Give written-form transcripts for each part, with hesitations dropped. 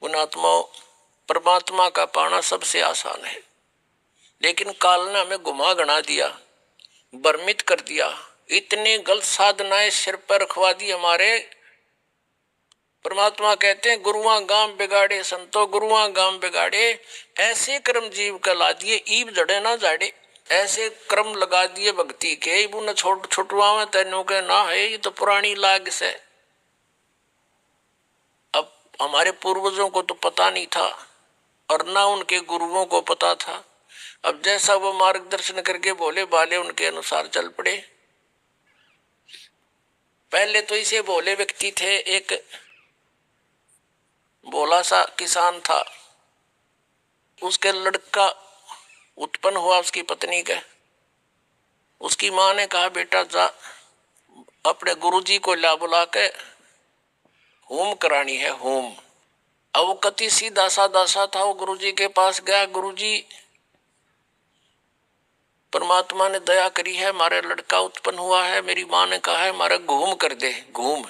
पुण्यात्मा, परमात्मा का पाना सबसे आसान है, लेकिन काल ने हमें गुमा गना दिया, भ्रमित कर दिया। इतनी गलत साधनाएं सिर पर रखवा दी हमारे। परमात्मा कहते हैं गुरुआ गांव बिगाड़े संतो, गुरुआ गांव बिगाड़े। ऐसे कर्म जीव का ला दिए, ईब जड़े ना जाड़े। ऐसे कर्म लगा दिए भक्ति के, इबू न छोट छुटवा में तेनों के ना है, ये तो पुरानी लाग से। अब हमारे पूर्वजों को तो पता नहीं था और ना उनके गुरुओं को पता था। अब जैसा वो मार्गदर्शन करके बोले बाले, उनके अनुसार चल पड़े। पहले तो इसे भोले व्यक्ति थे, एक भोला सा किसान था, उसके लड़का उत्पन्न हुआ उसकी पत्नी का। उसकी माँ ने कहा बेटा जा अपने गुरुजी को ला बुला के होम करानी है, होम। अब वो कति सीधा साधा सा था, वो गुरुजी के पास गया। गुरुजी परमात्मा ने दया करी है, हमारा लड़का उत्पन्न हुआ है, मेरी माँ ने कहा है हमारा घूम कर दे, घूम।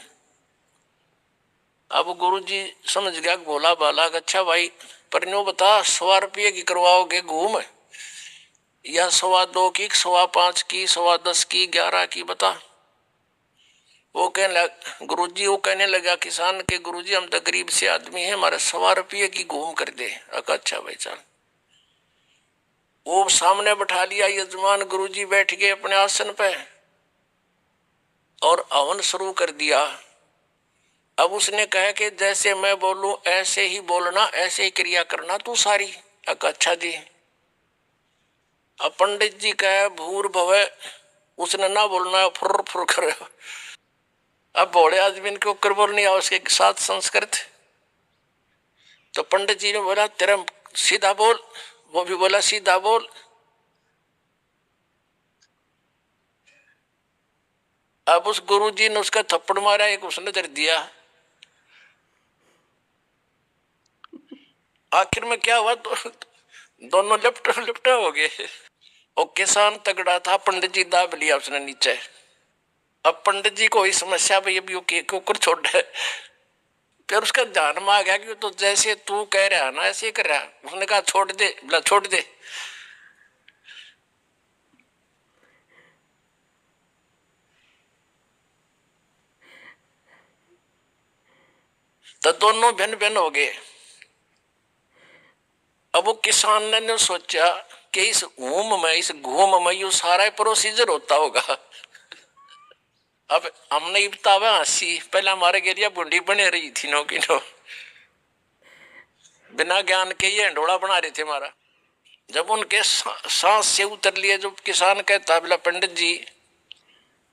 अब गुरुजी समझ गया भोला बाला, अच्छा भाई पर नो बता 100 रुपये की करवाओगे घूम, या 2.25 की, 5.25 की, 10.25 की, 11 की, बता। वो कहने लगा गुरुजी, वो कहने लगा किसान के गुरुजी हम तो गरीब से आदमी है, हमारे 100 रुपये की घूम कर दे। अच्छा भाई चल। वो सामने बैठा लिया यजमान, गुरुजी बैठ गए अपने आसन पे और हवन शुरू कर दिया। अब उसने कहा कि जैसे मैं बोलूं ऐसे ही बोलना, ऐसे ही क्रिया करना तू सारी। अच्छा जी। अब पंडित जी कहे भूर भवे, उसने ना बोलना, फुर फुर करे। अब भोले आदमी के ऊपर बोलनी है उसके साथ संस्कृत। तो पंडित जी ने बोला तेरा सीधा बोल, वो भी बोला सीधा बोल। अब उस गुरु जी ने उसका थप्पड़ मारा, एक उसने दर दिया। आखिर में क्या हुआ, तो दोनों लिपट लिपटे हो गए। और किसान तगड़ा था, पंडित जी दाब लिया उसने नीचे। अब पंडित जी को ही समस्या भाई अभी के ऊपर छोड़ है। फिर उसका ध्यान में आ गया कि तो जैसे तू कह रहा ना ऐसे ही कर रहा। उसने कहा छोड़ दे, बोला छोड़ दे। तो दोनों भिन्न भिन्न हो गए। अब वो किसान ने सोचा कि इस घूम में यू सारा प्रोसीजर होता होगा। अब हमने बतावा हंसी, पहले हमारे गेरिया बुंडी बने रही थी नो की नो, बिना ज्ञान के ये हंडोड़ा बना रहे थे हमारा। जब उनके सांस से उतर लिए, जो किसान कहता बोला पंडित जी,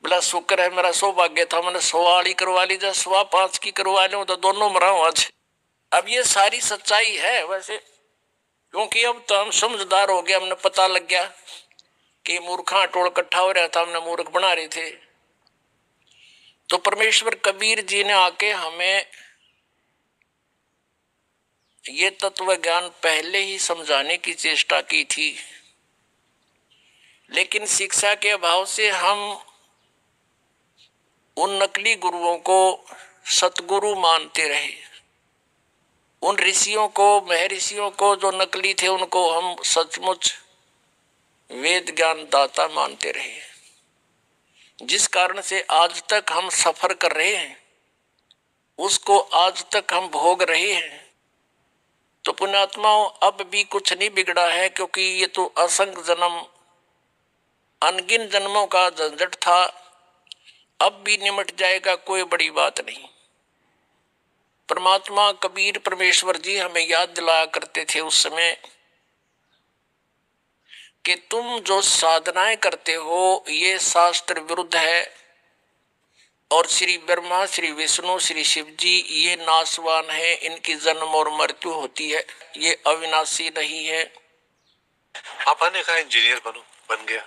बोला शुक्र है मेरा सौभाग्य था, मैंने 100 करवा ली, जब 5.25 की करवा लूं तो दोनों मराऊं आज। अब ये सारी सच्चाई है वैसे, क्योंकि अब तो हम समझदार हो गए, हमने पता लग गया कि मूर्खा टोल इकट्ठा हो रहा था, हमने मूर्ख बना रहे थे। तो परमेश्वर कबीर जी ने आके हमें ये तत्व ज्ञान पहले ही समझाने की चेष्टा की थी, लेकिन शिक्षा के अभाव से हम उन नकली गुरुओं को सतगुरु मानते रहे। उन ऋषियों को, महर्षियों को जो नकली थे, उनको हम सचमुच वेद ज्ञान दाता मानते रहे, जिस कारण से आज तक हम सफर कर रहे हैं, उसको आज तक हम भोग रहे हैं। तो पुण्यात्माओं अब भी कुछ नहीं बिगड़ा है, क्योंकि ये तो असंख्य जन्म, अनगिन जन्मों का झंझट था, अब भी निमट जाएगा, कोई बड़ी बात नहीं। परमात्मा कबीर परमेश्वर जी हमें याद दिलाया करते थे उस समय कि तुम जो साधनाएं करते हो ये शास्त्र विरुद्ध है, और श्री ब्रह्मा, श्री विष्णु, श्री शिव जी ये नाशवान है, इनकी जन्म और मृत्यु होती है, ये अविनाशी नहीं है। पापा ने कहा इंजीनियर बनो, बन गया।